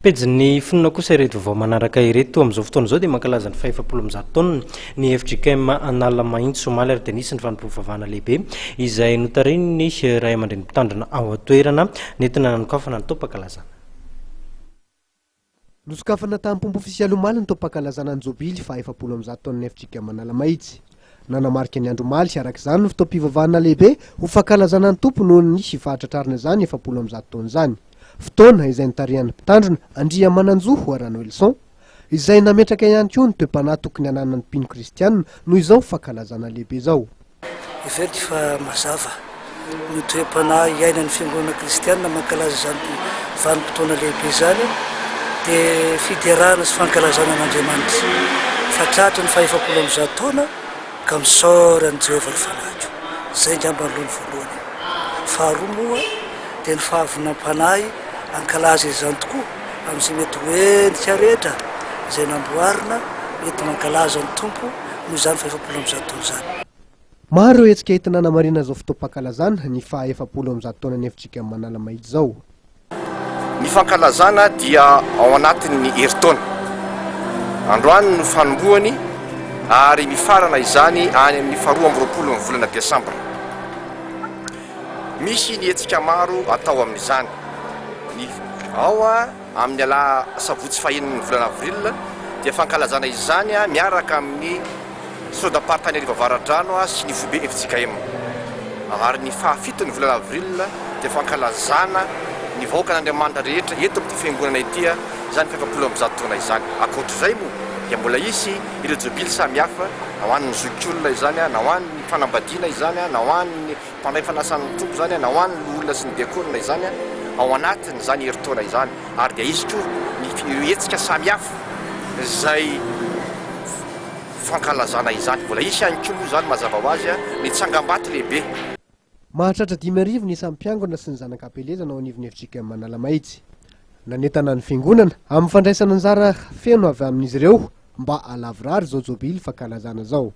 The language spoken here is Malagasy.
pejin'ny fonina kosa ireto vao manaraka ireto amin'izao fotoana izao dia mankalaza ny 510 taona ny FJKM Analamahintsy Somaly ary dia nisy ny fanompoavavahana lehibe izay notariny ray aman-dreny mpitandrina ao atoerana nentina nanokafana ny tao-pankalazana. Nosokafana tamin'ny ofisialy omaly ny tao-pankalazana ny Jobily 510 taon'ny FJKM Analamahintsy. Nanamarika ny andro omaly araka izany ny fotoam-pivavahana lehibe ho fankalazana ny tompo noho ny fahatatrarina izany 110 taona izany. Fotoana izay nitarihan'ny mpitandrina Andria Mananjoho Arano Elson izay nametraka ihany koa ny toe-panahy tokony hananany mpino kristianina noho izao fankalazana lehibe izao. Ivelty fa mazava ny toe-panahy iainan'ny fiangonana kristianina mankalaza izany vanim-potoana lehibe izany dia fiderahana sy fankalazana an'Andriamanitra fa tratra ny 510 taona ka misaorany Jehovah ifanahiko. Izay ngamba ny lohany voalohany. Faharoa moa dia ny fahavonam-panahy ankalaza izany tokoa amin'izay mety hoendrika rehetra izay namboarina mety mankalaza ny tompo noho izany 510 taona izany. Maro ireo hetsika entina namarina izao fotoam-pankalazana ny 110 taonan'ny FJKM Analamahintsy izao. Ny fankalazana dia ao anatin'ny herintaona. Androany no fanombohany ary mifarana izany any amin'ny 12 ny volana Desambra. Misy ny hetsika maro atao amin'izany. Ny ao amin'ny ala sabotsy faheniny volana avril dia fankalazana izany miaraka amin'ny sodapartany Arivavardrano sy ny fobe FJKM. Ary ny fahafitony volana avril dia fankalazana ny vahoaka n'Andriamanitra rehetra eto amin'ity fiangonana ity izany 510 taona izany. Ankoatr'izay moa dia mbola isy ireo jobily samihafa na ho an'ny zokiolona izany na ho an'ny fanambadiana izany na ho an'ny mpandray fanasan'ny tompo izany na ho an'ny olona sy ny diakonina izany ao anatiny izany herintaona izany. Ary dia izy koa ny hetsika samihafa izay fankalazana izany mbola isy ihany koa moa izany mazava ho azy ny tsangam-bato lehibe. Mahatratra 5 ny isan'ny mpiangona sy ny zanak'ampelezana ao anivon'ny FJKM Analamahintsy. Nanentana ny fiangonana amin'ny fandraisana anjara feno avy amin'izy ireo mba halavorary izao jobily fankalazana izao.